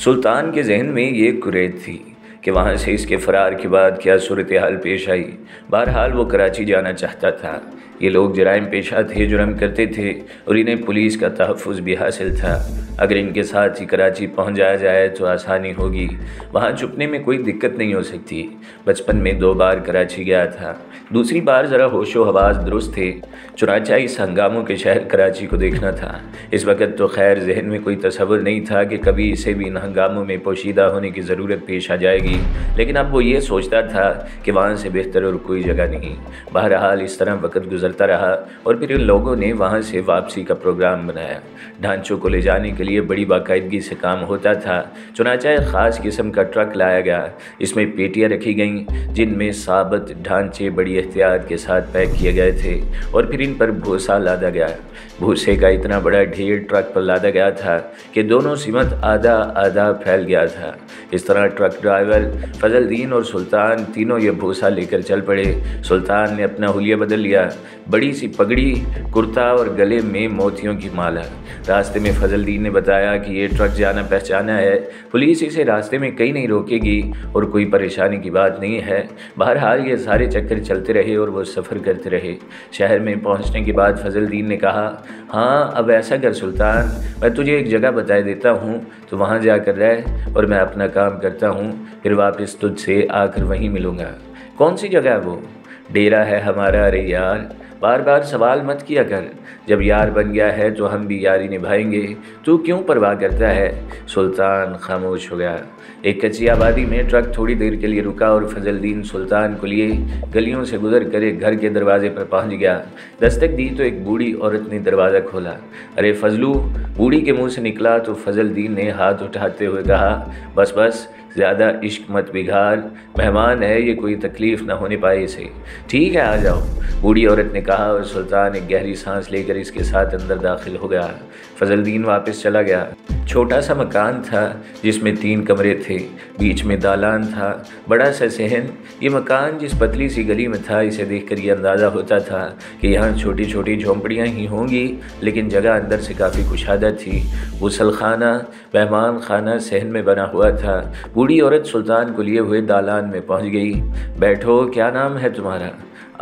सुल्तान के जहन में ये कुरैत थी कि वहाँ से इसके फ़रार के बाद क्या सूरत हाल पेश आई। बहरहाल वो कराची जाना चाहता था। ये लोग जराइम पेशा थे, जुर्म करते थे और इन्हें पुलिस का तहफ़्फ़ुज़ भी हासिल था। अगर इनके साथ ही कराची पहुँच जाया जाए तो आसानी होगी, वहाँ छुपने में कोई दिक्कत नहीं हो सकती। बचपन में 2 बार कराची गया था, दूसरी बार ज़रा होशो हवास दुरुस्त थे, चुनांचे इस हंगामों के शहर कराची को देखना था। इस वक्त तो खैर जहन में कोई तसव्वुर नहीं था कि कभी इसे भी इन हंगामों में पोशीदा होने की ज़रूरत पेश आ जाएगी, लेकिन अब वो ये सोचता था कि वहाँ से बेहतर और कोई जगह नहीं। बहरहाल इस तरह वक्त गुजरता रहा और फिर इन लोगों ने वहाँ से वापसी का प्रोग्राम बनाया। ढांचों को ले जाने के लिए बड़ी बाकायदगी से काम होता था। चुनांचे एक ख़ास किस्म का ट्रक लाया गया, इसमें पेटियाँ रखी गईं जिनमें साबित ढांचे बड़ी एहतियात के साथ पैक किए गए थे और फिर इन पर भूसा लादा गया। भूसे का इतना बड़ा ढेर ट्रक पर लादा गया था कि दोनों सिमत आधा आधा फैल गया था। इस तरह ट्रक ड्राइवर फजलदीन और सुल्तान तीनों ये भूसा लेकर चल पड़े। सुल्तान ने अपना हुलिया बदल लिया, बड़ी सी पगड़ी, कुर्ता और गले में मोतियों की माला। रास्ते में फजलदीन ने बताया कि ये ट्रक जाना पहचाना है, पुलिस इसे रास्ते में कहीं नहीं रोकेगी और कोई परेशानी की बात नहीं है। बहरहाल ये सारे चक्कर चलते रहे और वो सफ़र करते रहे। शहर में पहुंचने के बाद फजलदीन ने कहा, हाँ अब ऐसा कर सुल्तान, मैं तुझे एक जगह बता देता हूँ, तो वहाँ जाकर रह और मैं अपना काम करता हूँ, फिर वापस तुझसे आकर वहीं मिलूँगा। कौन सी जगह है वो? डेरा है हमारा। अरे यार, बार बार सवाल मत किया कर, जब यार बन गया है तो हम भी यारी निभाएंगे, तू क्यों परवाह करता है? सुल्तान खामोश हो गया। एक कच्ची आबादी में ट्रक थोड़ी देर के लिए रुका और फजलदीन सुल्तान को लिए गलियों से गुजर कर एक घर के दरवाजे पर पहुंच गया। दस्तक दी तो एक बूढ़ी औरत ने दरवाज़ा खोला। अरे फजलू, बूढ़ी के मुंह से निकला तो फजलदीन ने हाथ उठाते हुए कहा, बस बस, ज़्यादा इश्क मत बिगाड़, मेहमान है, ये कोई तकलीफ़ ना होने पाए इसे। ठीक है, आ जाओ, बूढ़ी औरत ने कहा और सुल्तान एक गहरी सांस लेकर इसके साथ अंदर दाखिल हो गया। फजलदीन वापस चला गया। छोटा सा मकान था जिसमें 3 कमरे थे, बीच में दालान था, बड़ा सा सहन। ये मकान जिस पतली सी गली में था, इसे देखकर ये अंदाज़ा होता था कि यहाँ छोटी छोटी झोंपड़ियाँ ही होंगी, लेकिन जगह अंदर से काफ़ी कुशादा थी। गुसल खाना, मेहमान खाना सहन में बना हुआ था। बूढ़ी औरत सुल्तान को लिए हुए दालान में पहुँच गई। बैठो, क्या नाम है तुम्हारा?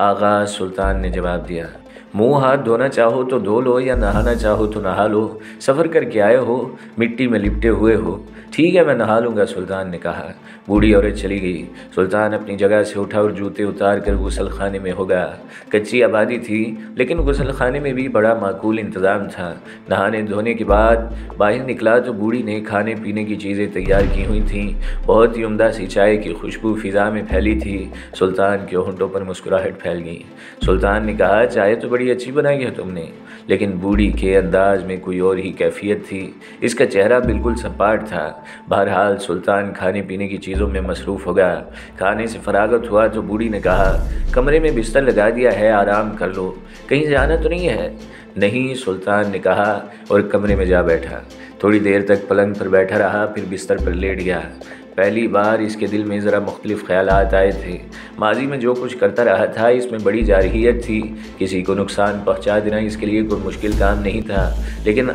आगा, सुल्तान ने जवाब दिया। मुंह हाथ धोना चाहो तो धो लो या नहाना चाहो तो नहा लो, सफ़र करके आए हो, मिट्टी में लिपटे हुए हो। ठीक है, मैं नहा लूँगा, सुल्तान ने कहा। बूढ़ी औरत चली गई। सुल्तान अपनी जगह से उठा और जूते उतार कर गुसल खाने में हो गया। कच्ची आबादी थी, लेकिन गुसल खाने में भी बड़ा माकूल इंतज़ाम था। नहाने धोने के बाद बाहर निकला तो बूढ़ी ने खाने पीने की चीज़ें तैयार की हुई थीं। बहुत ही उम्दा सी चाय की खुशबू फ़िज़ा में फैली थी। सुल्तान के होंठों पर मुस्कुराहट फैल गई। सुल्तान ने कहा, चाय तो बड़ी अच्छी बनाई है तुमने, लेकिन बूढ़ी के अंदाज में कोई और ही कैफियत थी। इसका चेहरा बिल्कुल सपाट था। बहरहाल सुल्तान खाने पीने की चीज़ों में मसरूफ़ हो गया। खाने से फरागत हुआ तो बूढ़ी ने कहा, कमरे में बिस्तर लगा दिया है, आराम कर लो, कहीं जाना तो नहीं है? नहीं, सुल्तान ने कहा और कमरे में जा बैठा। थोड़ी देर तक पलंग पर बैठा रहा, फिर बिस्तर पर लेट गया। पहली बार इसके दिल में ज़रा मुख्तलिफ़ ख़यालात आए थे। माजी में जो कुछ करता रहा था, इसमें बड़ी जारहियत थी। किसी को नुकसान पहुंचा देना इसके लिए कोई मुश्किल काम नहीं था, लेकिन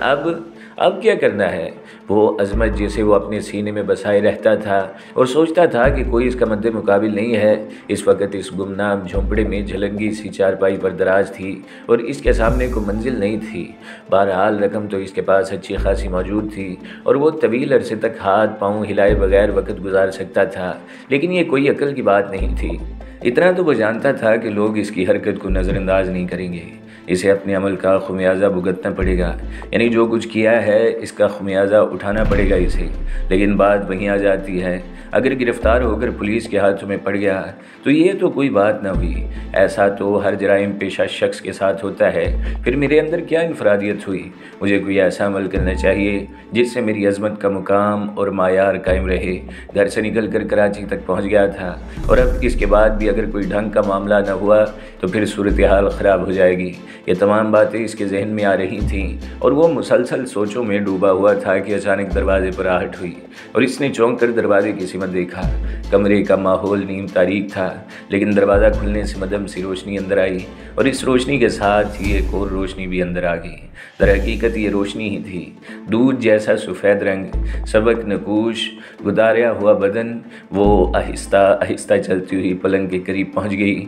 अब क्या करना है? वो अज़मत जिसे वो अपने सीने में बसाए रहता था और सोचता था कि कोई इसका मद्दे मुकाबिल नहीं है, इस वक्त इस गुमनाम झोंपड़े में झलंगी सी चारपाई पर दराज थी और इसके सामने कोई मंजिल नहीं थी। बहरहाल रकम तो इसके पास अच्छी खासी मौजूद थी और वो तवील अरसे तक हाथ पाँव हिलाए बगैर वक्त गुजार सकता था, लेकिन ये कोई अकल की बात नहीं थी। इतना तो वो जानता था कि लोग इसकी हरकत को नज़रअंदाज नहीं करेंगे, इसे अपने अमल का खुमियाजा भुगतना पड़ेगा, यानी जो कुछ किया है इसका खुमियाजा उठाना पड़ेगा इसे। लेकिन बात वहीं आ जाती है, अगर गिरफ़्तार होकर पुलिस के हाथों में पड़ गया तो ये तो कोई बात ना हुई। ऐसा तो हर जराइम पेशा शख्स के साथ होता है। फिर मेरे अंदर क्या इनफरादियत हुई? मुझे कोई ऐसा अमल करना चाहिए जिससे मेरी अज़मत का मुकाम और मायार कायम रहे। घर से निकल कर कराची तक पहुँच गया था और अब इसके बाद भी अगर कोई ढंग का मामला न हुआ तो फिर सूरत हाल ख़राब हो जाएगी। ये तमाम बातें इसके जहन में आ रही थीं और वो मुसलसल सोचों में डूबा हुआ था कि अचानक दरवाजे पर आहट हुई और इसने चौंक कर दरवाजे की सिमत देखा। कमरे का माहौल नीम तारीक था, लेकिन दरवाज़ा खुलने से मदम सी रोशनी अंदर आई और इस रोशनी के साथ ही एक और रोशनी भी अंदर आ गई। दरहकीकत ये रोशनी ही थी, दूध जैसा सफ़ेद रंग, सबक नकूश, गुदारिया हुआ बदन। वो आहिस्ता आहिस्ता चलती हुई पलंग के करीब पहुंच गई।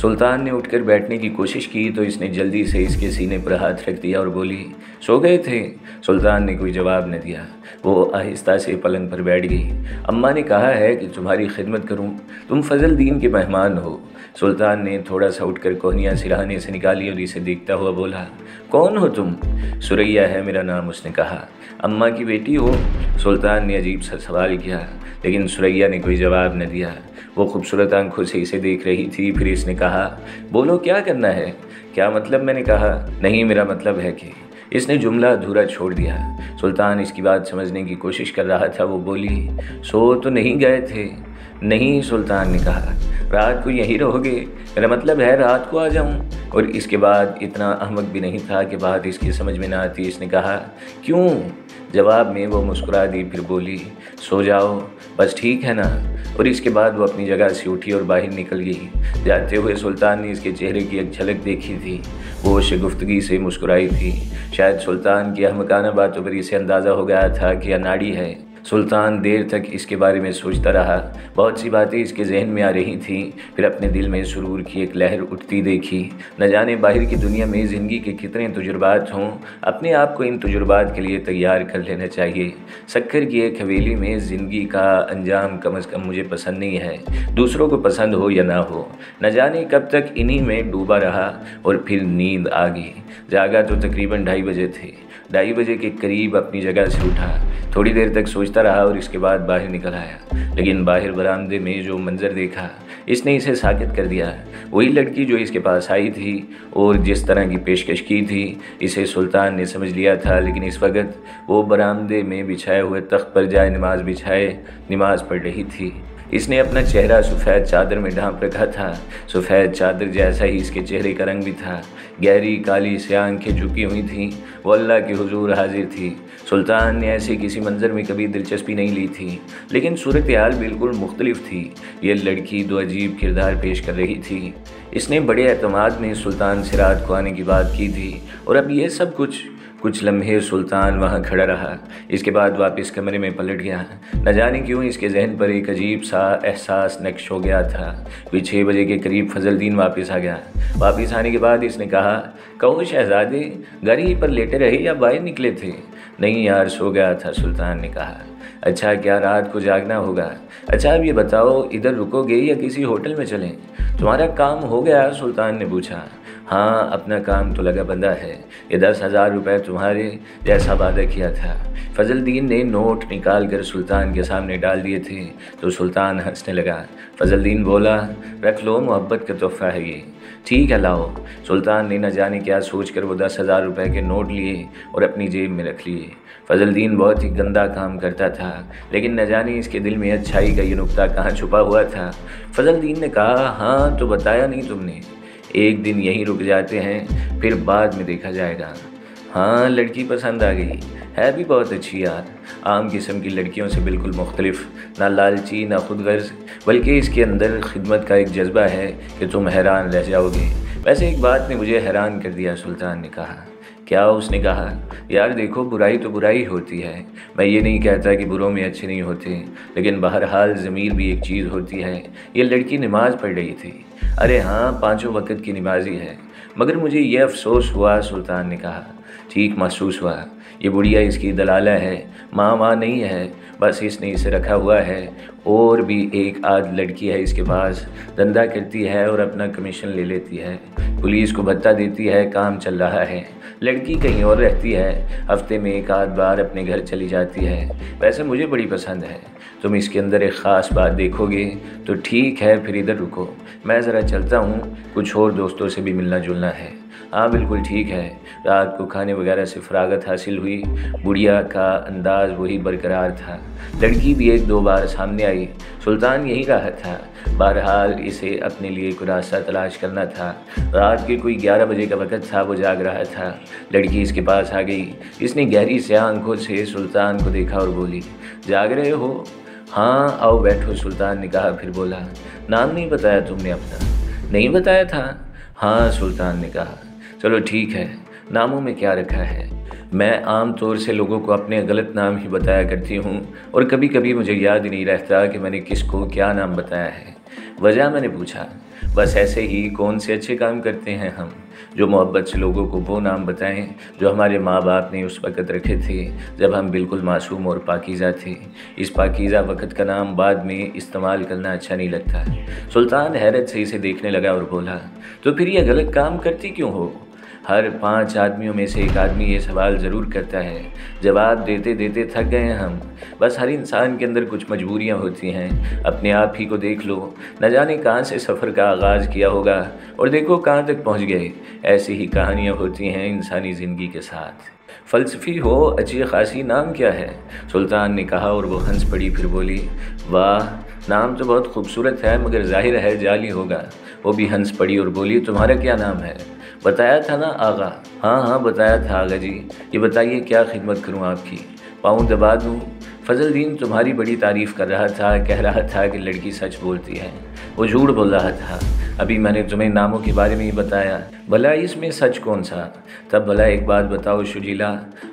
सुल्तान ने उठकर बैठने की कोशिश की तो इसने जल्दी से इसके सीने पर हाथ रख दिया और बोली, सो गए थे? सुल्तान ने कोई जवाब न दिया। वो आहिस्ता से पलंग पर बैठ गई। अम्मा ने कहा है कि तुम्हारी खिदमत करूं, तुम फजल दीन के मेहमान हो। सुल्तान ने थोड़ा सा उठकर कोहनियाँ सिरहाने से निकाली और इसे देखता हुआ बोला, कौन हो तुम? सुरैया है मेरा नाम, उसने कहा। अम्मा की बेटी हो? सुल्तान ने अजीब सा सवाल किया, लेकिन सुरैया ने कोई जवाब न दिया। वो खूबसूरत आंखों से इसे देख रही थी। फिर इसने कहा, बोलो क्या करना है? क्या मतलब? मैंने कहा, नहीं मेरा मतलब है कि। इसने जुमला अधूरा छोड़ दिया। सुल्तान इसकी बात समझने की कोशिश कर रहा था। वो बोली, सो तो नहीं गए थे? नहीं, सुल्तान ने कहा, रात को यहीं रहोगे? मेरा मतलब है रात को आ जाऊं। और इसके बाद इतना अहमक भी नहीं था कि बात इसकी समझ में ना आती। इसने कहा, क्यों? जवाब में वो मुस्कुरा दी, फिर बोली, सो जाओ बस, ठीक है ना? और इसके बाद वो अपनी जगह से उठी और बाहर निकल गई। जाते हुए सुल्तान ने इसके चेहरे की एक झलक देखी थी। वो गुफ्तगी से मुस्कुराई थी। शायद सुल्तान की अहमकाना बातों पर इसे अंदाज़ा हो गया था कि अनाड़ी है। सुल्तान देर तक इसके बारे में सोचता रहा। बहुत सी बातें इसके जहन में आ रही थीं। फिर अपने दिल में सुरूर की एक लहर उठती देखी। न जाने बाहर की दुनिया में ज़िंदगी के कितने तजुर्बात हों, अपने आप को इन तजुर्बात के लिए तैयार कर लेना चाहिए। शक्कर की एक हवेली में ज़िंदगी का अंजाम कम अज़ कम मुझे पसंद नहीं है, दूसरों को पसंद हो या ना हो। न जाने कब तक इन्हीं में डूबा रहा और फिर नींद आ गई। जागा तो तकरीबन 2:30 बजे थे। 2:30 बजे के करीब अपनी जगह से उठा। थोड़ी देर तक सोचता रहा और इसके बाद बाहर निकल आया। लेकिन बाहर बरामदे में जो मंजर देखा, इसने इसे साकित कर दिया। वही लड़की जो इसके पास आई थी और जिस तरह की पेशकश की थी, इसे सुल्तान ने समझ लिया था। लेकिन इस वक्त वो बरामदे में बिछाए हुए तख्त पर जाए नमाज बिछाए नमाज पढ़ रही थी। इसने अपना चेहरा सफ़ेद चादर में ढांप रखा था। सफ़ेद चादर जैसा ही इसके चेहरे का रंग भी था। गहरी काली से आंखें झुकी हुई थीं। वो अल्लाह के हुजूर हाजिर थी। सुल्तान ने ऐसे किसी मंजर में कभी दिलचस्पी नहीं ली थी, लेकिन सूरत हाल बिल्कुल मुख्तलिफ थी। ये लड़की दो अजीब किरदार पेश कर रही थी। इसने बड़े एतमाद में सुल्तान से रात को आने की बात की थी और अब ये सब कुछ लम्हे सुल्तान वहाँ खड़ा रहा। इसके बाद वापस कमरे में पलट गया। न जाने क्यों इसके जहन पर एक अजीब सा एहसास नक्श हो गया था। कोई 6 बजे के करीब फजल दीन वापस आ गया। वापस आने के बाद इसने कहा, कहो शहजादे, घर ही पर लेटे रहे या बाहर निकले थे? नहीं यार, सो गया था, सुल्तान ने कहा। अच्छा, क्या रात को जागना होगा? अच्छा अब ये बताओ, इधर रुकोगे या किसी होटल में चलें? तुम्हारा काम हो गया? सुल्तान ने पूछा। हाँ, अपना काम तो लगा बंदा है। ये 10,000 रुपये तुम्हारे जैसा वादा किया था। फजल दीन ने नोट निकाल कर सुल्तान के सामने डाल दिए थे तो सुल्तान हंसने लगा। फजल दीन बोला, रख लो, मोहब्बत का तोहफ़ा है ये। ठीक है, लाओ। सुल्तान ने न जाने क्या सोचकर वो 10,000 रुपये के नोट लिए और अपनी जेब में रख लिए। फजल दीन बहुत ही गंदा काम करता था, लेकिन न जाने इसके दिल में अच्छाई का ये नुक्ता कहाँ छुपा हुआ था। फजल दीन ने कहा, हाँ तो बताया नहीं तुमने? एक दिन यहीं रुक जाते हैं, फिर बाद में देखा जाएगा। हाँ, लड़की पसंद आ गई है भी बहुत अच्छी यार। आम किस्म की लड़कियों से बिल्कुल मुख्तलिफ, ना लालची ना खुदगर्ज, बल्कि इसके अंदर खिदमत का एक जज्बा है कि तुम हैरान रह जाओगे। वैसे एक बात ने मुझे हैरान कर दिया, सुल्तान ने कहा। क्या? उसने कहा, यार देखो, बुराई तो बुराई होती है। मैं ये नहीं कहता कि बुरों में अच्छे नहीं होते, लेकिन बहरहाल ज़मीर भी एक चीज़ होती है। ये लड़की नमाज़ पढ़ रही थी। अरे हाँ, 5 वक्त की नमाजी है। मगर मुझे ये अफसोस हुआ, सुल्तान ने कहा। ठीक महसूस हुआ। ये बुढ़िया इसकी दलाला है, माँ नहीं है, बस इसने इसे रखा हुआ है। और भी एक आध लड़की है इसके पास, धंधा करती है और अपना कमीशन ले लेती है, पुलिस को भत्ता देती है, काम चल रहा है। लड़की कहीं और रहती है, हफ्ते में एक आध बार अपने घर चली जाती है। वैसे मुझे बड़ी पसंद है। तुम इसके अंदर एक ख़ास बात देखोगे तो ठीक है, फिर इधर रुको, मैं ज़रा चलता हूँ, कुछ और दोस्तों से भी मिलना जुलना है। हाँ बिल्कुल ठीक है। रात को खाने वगैरह से फरागत हासिल हुई। बुढ़िया का अंदाज़ वही बरकरार था। लड़की भी एक दो बार सामने आई। सुल्तान यही रहा था। बहरहाल इसे अपने लिए कोई रास्ता तलाश करना था। रात के कोई 11 बजे का वक़्त था। वो जाग रहा था। लड़की इसके पास आ गई। इसने गहरी स्याह आंखों से सुल्तान को देखा और बोली, जाग रहे हो? हाँ आओ बैठो, सुल्तान ने कहा। फिर बोला, नाम नहीं बताया तुमने अपना? नहीं बताया था। हाँ, सुल्तान ने कहा। चलो ठीक है, नामों में क्या रखा है। मैं आम तौर से लोगों को अपने गलत नाम ही बताया करती हूँ और कभी कभी मुझे याद ही नहीं रहता कि मैंने किसको क्या नाम बताया है। वजह मैंने पूछा, बस ऐसे ही कौन से अच्छे काम करते हैं हम जो मोहब्बत से लोगों को वो नाम बताएं जो हमारे माँ बाप ने उस वक़्त रखे थे जब हम बिल्कुल मासूम और पाकीज़ा थे। इस पाकीज़ा वक़्त का नाम बाद में इस्तेमाल करना अच्छा नहीं लगता। सुल्तान हैरत से इसे देखने लगा और बोला, तो फिर ये गलत काम करती क्यों हो? हर 5 आदमियों में से एक आदमी ये सवाल ज़रूर करता है। जवाब देते देते थक गए हैं हम। बस हर इंसान के अंदर कुछ मजबूरियाँ होती हैं। अपने आप ही को देख लो, न जाने कहाँ से सफ़र का आगाज़ किया होगा और देखो कहाँ तक पहुँच गए। ऐसी ही कहानियाँ होती हैं इंसानी ज़िंदगी के साथ। फ़लसफ़ी हो, अच्छी खासी, नाम क्या है? सुल्तान ने कहा और वो हंस पड़ी। फिर बोली, वाह, नाम तो बहुत खूबसूरत है मगर ज़ाहिर है जाली होगा। वो भी हंस पड़ी और बोली, तुम्हारा क्या नाम है? बताया था ना आगा। हाँ हाँ बताया था आगा जी। ये बताइए क्या खिदमत करूँ आपकी? पाँव दबा दूँ? फजलदीन तुम्हारी बड़ी तारीफ़ कर रहा था, कह रहा था कि लड़की सच बोलती है। वो झूठ बोल रहा था। अभी मैंने तुम्हें नामों के बारे में ही बताया, भला इसमें सच कौन सा? तब भला एक बात बताओ शुजीला।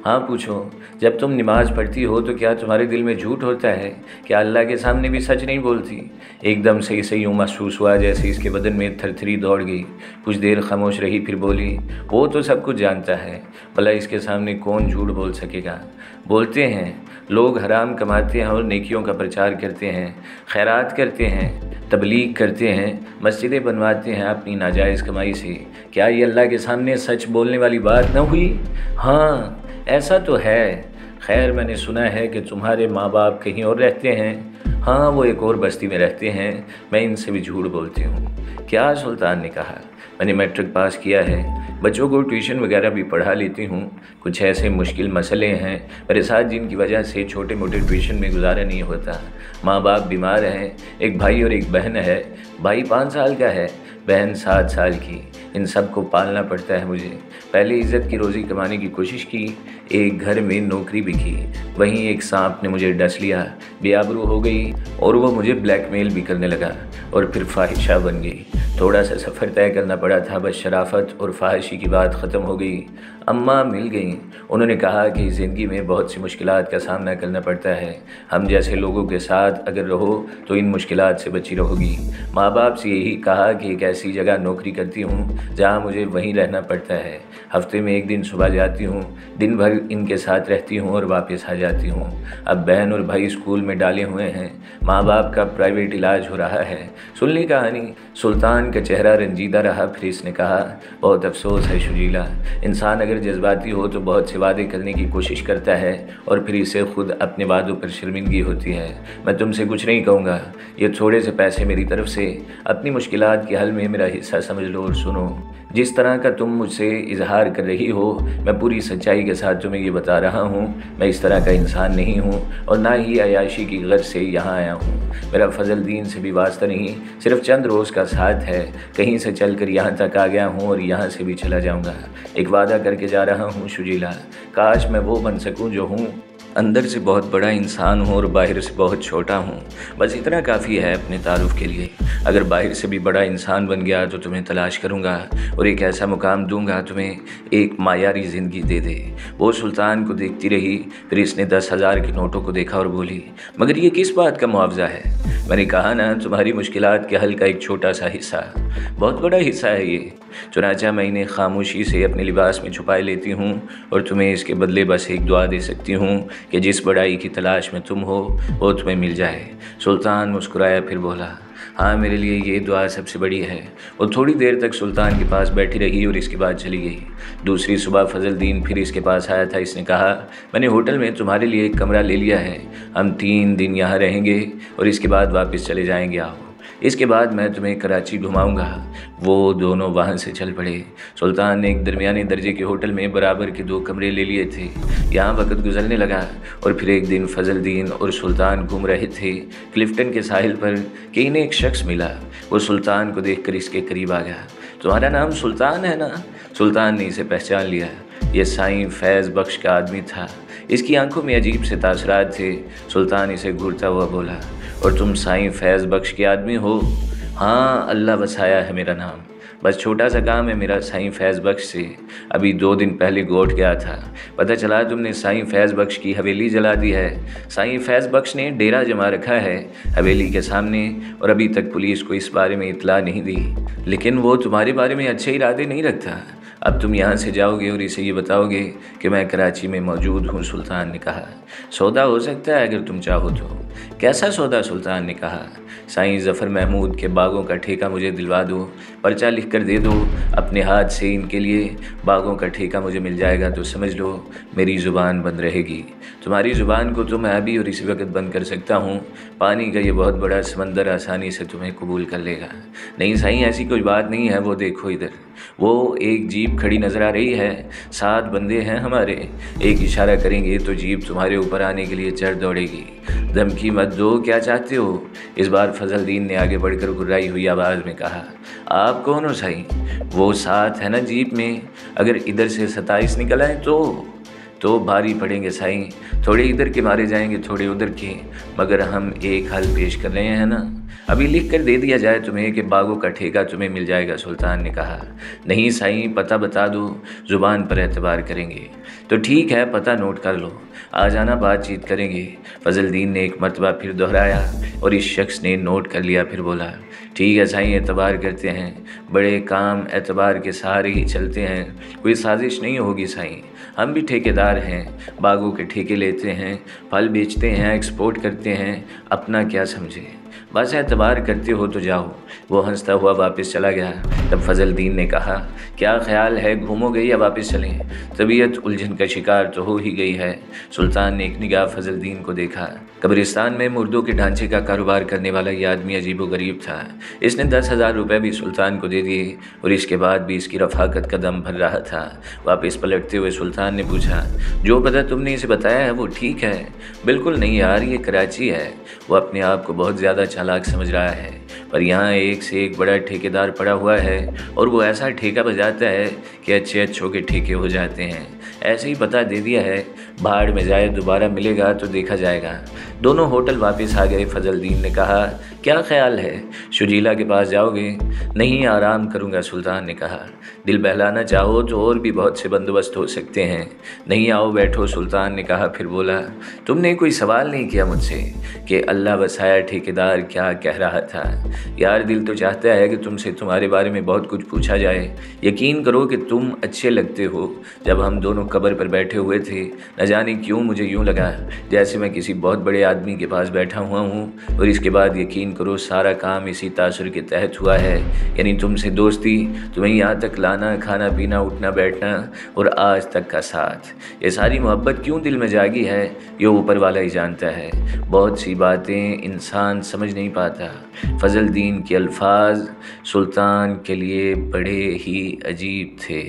हाँ पूछो। जब तुम नमाज़ पढ़ती हो तो क्या तुम्हारे दिल में झूठ होता है? क्या अल्लाह के सामने भी सच नहीं बोलती? एकदम से इसे यूँ महसूस हुआ जैसे इसके बदन में थरथरी दौड़ गई। कुछ देर खामोश रही, फिर बोली, वो तो सब कुछ जानता है, भला इसके सामने कौन झूठ बोल सकेगा? बोलते हैं, लोग हराम कमाते हैं और नेकियों का प्रचार करते हैं, खैरात करते हैं, तबलीग करते हैं, मस्जिदें बनवाते हैं अपनी नाजायज़ कमाई से। क्या ये अल्लाह के सामने सच बोलने वाली बात न हुई? हाँ ऐसा तो है। खैर मैंने सुना है कि तुम्हारे माँ बाप कहीं और रहते हैं। हाँ वो एक और बस्ती में रहते हैं, मैं इनसे भी झूठ बोलती हूँ। क्या? सुल्तान ने कहा। मैंने मैट्रिक पास किया है, बच्चों को ट्यूशन वगैरह भी पढ़ा लेती हूँ। कुछ ऐसे मुश्किल मसले हैं मेरे साथ जिनकी वजह से छोटे मोटे ट्यूशन में गुजारा नहीं होता। माँ बाप बीमार हैं, एक भाई और एक बहन है। भाई 5 साल का है, बहन 7 साल की। इन सब को पालना पड़ता है मुझे। पहले इज़्ज़त की रोज़ी कमाने की कोशिश की, एक घर में नौकरी भी की, वहीं एक सांप ने मुझे डस लिया, बेआबरू हो गई और वो मुझे ब्लैकमेल भी करने लगा और फिर फाहिशा बन गई। थोड़ा सा सफ़र तय करना पड़ा था, बस शराफत और फाहिशी की बात ख़त्म हो गई। अम्मा मिल गईं, उन्होंने कहा कि ज़िंदगी में बहुत सी मुश्किलात का सामना करना पड़ता है, हम जैसे लोगों के साथ अगर रहो तो इन मुश्किलात से बची रहोगी। माँ बाप से यही कहा कि एक ऐसी जगह नौकरी करती हूँ जहाँ मुझे वहीं रहना पड़ता है। हफ्ते में 1 दिन सुबह जाती हूँ, दिन भर इनके साथ रहती हूँ और वापस आ जाती हूँ। अब बहन और भाई स्कूल में डाले हुए हैं, माँ बाप का प्राइवेट इलाज हो रहा है। सुन ली कहानी? सुल्तान का चेहरा रंजीदा रहा। फिर इसने कहा, बहुत अफसोस है शुजीला, इंसान अगर जज्बाती हो तो बहुत से वादे करने की कोशिश करता है और फिर इसे खुद अपने वादों पर शर्मिंदगी होती है। मैं तुमसे कुछ नहीं कहूँगा, ये थोड़े से पैसे मेरी तरफ से अपनी मुश्किलात के हल में मेरा हिस्सा समझ लो और सुनो। जिस तरह का तुम मुझसे इजहार कर रही हो, मैं पूरी सच्चाई के साथ तुम्हें ये बता रहा हूँ, मैं इस तरह का इंसान नहीं हूँ और ना ही अयाशी की गर्ज से यहाँ आया हूँ। मेरा फजलदीन से भी वास्ता नहीं, सिर्फ चंद रोज़ का साथ है। कहीं से चल कर यहाँ तक आ गया हूँ और यहाँ से भी चला जाऊँगा। एक वादा करके जा रहा हूँ शुजीला, काश मैं वो बन सकूँ जो हूँ। अंदर से बहुत बड़ा इंसान हूँ और बाहर से बहुत छोटा हूँ। बस इतना काफ़ी है अपने तारुफ के लिए। अगर बाहर से भी बड़ा इंसान बन गया तो तुम्हें तलाश करूँगा और एक ऐसा मुकाम दूंगा तुम्हें एक मायारी ज़िंदगी दे दे। वो सुल्तान को देखती रही, फिर इसने 10,000 के नोटों को देखा और बोली, मगर ये किस बात का मुआवजा है? मैंने कहा ना, तुम्हारी मुश्किलात के हल का एक छोटा सा हिस्सा। बहुत बड़ा हिस्सा है ये। चुनाचा मैं इन्हें खामोशी से अपने लिबास में छुपाए लेती हूँ और तुम्हें इसके बदले बस एक दुआ दे सकती हूँ कि जिस बड़ाई की तलाश में तुम हो वो तुम्हें मिल जाए। सुल्तान मुस्कुराया, फिर बोला, हाँ मेरे लिए ये दुआ सबसे बड़ी है। वो थोड़ी देर तक सुल्तान के पास बैठी रही और इसके बाद चली गई। दूसरी सुबह फजलदीन फिर इसके पास आया था। इसने कहा, मैंने होटल में तुम्हारे लिए एक कमरा ले लिया है, हम 3 दिन यहाँ रहेंगे और इसके बाद वापस चले जाएंगे। आओ। इसके बाद मैं तुम्हें कराची घुमाऊंगा। वो दोनों वहाँ से चल पड़े। सुल्तान ने एक दरमियाने दर्जे के होटल में बराबर के 2 कमरे ले लिए थे। यहाँ वक्त गुजरने लगा और फिर एक दिन फजलदीन और सुल्तान घूम रहे थे क्लिफ्टन के साहिल पर कि इन्हें एक शख्स मिला। वो सुल्तान को देखकर इसके करीब आ गया। तुम्हारा नाम सुल्तान है ना? सुल्तान ने इसे पहचान लिया। यह साईं फैज़ बख्श का आदमी था। इसकी आंखों में अजीब से तासरात थे। सुल्तान इसे घूरता हुआ बोला, और तुम साईं फैज़ बख्श के आदमी हो? हाँ, अल्लाह बसाया है मेरा नाम। बस छोटा सा काम है मेरा साईं फैज़ बख्श से। अभी 2 दिन पहले गोट गया था, पता चला तुमने साईं फैज़ बख्श की हवेली जला दी है। साईं फैज़ बख्श ने डेरा जमा रखा है हवेली के सामने और अभी तक पुलिस को इस बारे में इत्तला नहीं दी। लेकिन वो तुम्हारे बारे में अच्छे इरादे नहीं रखता। अब तुम यहाँ से जाओगे और इसे ये बताओगे कि मैं कराची में मौजूद हूँ। सुल्तान ने कहा, सौदा हो सकता है अगर तुम चाहो तो। कैसा सौदा? सुल्तान ने कहा, साईं ज़फ़र महमूद के बागों का ठेका मुझे दिलवा दो, पर्चा लिख कर दे दो अपने हाथ से। इनके लिए बागों का ठेका मुझे मिल जाएगा तो समझ लो मेरी ज़ुबान बंद रहेगी। तुम्हारी ज़ुबान को तो मैं अभी और इसी वक्त बंद कर सकता हूँ। पानी का ये बहुत बड़ा समंदर आसानी से तुम्हें कबूल कर लेगा। नहीं साईं, ऐसी कोई बात नहीं है। वो देखो इधर, वो एक जीप खड़ी नज़र आ रही है। 7 बंदे हैं हमारे। एक इशारा करेंगे तो जीप तुम्हारे ऊपर आने के लिए चढ़ दौड़ेगी। धमकी मत दो, क्या चाहते हो? इस बार फजलदीन ने आगे बढ़कर गुर्राई हुई आवाज़ में कहा, आप कौन हो साईं? वो 7 है ना जीप में। अगर इधर से 27 निकल आए तो भारी पड़ेंगे साईं। थोड़े इधर के मारे जाएंगे, थोड़े उधर के, मगर हम एक हल पेश कर रहे हैं ना। अभी लिख कर दे दिया जाए तुम्हें कि बागों का ठेका तुम्हें मिल जाएगा। सुल्तान ने कहा, नहीं साईं, पता बता दो, ज़ुबान पर एतबार करेंगे। तो ठीक है, पता नोट कर लो, आ जाना, बातचीत करेंगे। फजलदीन ने एक मरतबा फिर दोहराया और इस शख्स ने नोट कर लिया। फिर बोला, ठीक है साईं, एतबार करते हैं। बड़े काम एतबार के सहारे ही चलते हैं। कोई साजिश नहीं होगी साईं। हम भी ठेकेदार हैं, बागों के ठेके लेते हैं, फल बेचते हैं, एक्सपोर्ट करते हैं। अपना क्या समझे, बस एतबार करते हो तो जाओ। वो हंसता हुआ वापस चला गया। तब फजलदीन ने कहा, क्या ख्याल है, घूमोगे या वापस चलें? तबीयत उलझन का शिकार तो हो ही गई है। सुल्तान ने एक निगाह फजलदीन को देखा। कब्रिस्तान में मुर्दों के ढांचे का कारोबार करने वाला ये आदमी अजीब व गरीब था। इसने 10,000 रुपये भी सुल्तान को दे दिए और इसके बाद भी इसकी रफ़ाकत का दम भर रहा था। वापस पलटते हुए सुल्तान ने पूछा, जो पता तुमने इसे बताया है वो ठीक है? बिल्कुल नहीं यार, ये कराची है। वो अपने आप को बहुत ज़्यादा चालाक समझ रहा है, पर यहाँ एक से एक बड़ा ठेकेदार पड़ा हुआ है और वो ऐसा ठेका बजाता है कि अच्छे अच्छों के ठेके हो जाते हैं। ऐसे ही पता दे दिया है, भाड़ में जाए, दोबारा मिलेगा तो देखा जाएगा। दोनों होटल वापस आ गए। फजलदीन ने कहा, क्या ख्याल है, शुजीला के पास जाओगे? नहीं, आराम करूँगा। सुल्तान ने कहा, दिल बहलाना चाहो तो और भी बहुत से बंदोबस्त हो सकते हैं। नहीं, आओ बैठो। सुल्तान ने कहा। फिर बोला, तुमने कोई सवाल नहीं किया मुझसे कि अल्लाह बसाया ठेकेदार क्या कह रहा था? यार, दिल तो चाहता है कि तुमसे तुम्हारे बारे में बहुत कुछ पूछा जाए। यकीन करो कि तुम अच्छे लगते हो। जब हम दोनों कब्र पर बैठे हुए थे, न जाने क्यों मुझे यूँ लगा जैसे मैं किसी बहुत बड़े आदमी के पास बैठा हुआ हूँ। और इसके बाद यकीन करो सारा काम इसी तासुर के तहत हुआ है। यानी तुमसे दोस्ती, तुम्हें यहाँ तक लाना, खाना पीना, उठना बैठना और आज तक का साथ, ये सारी मोहब्बत क्यों दिल में जागी है, ये ऊपर वाला ही जानता है। बहुत सी बातें इंसान समझ नहीं पाता। फजलदीन के अल्फाज सुल्तान के लिए बड़े ही अजीब थे।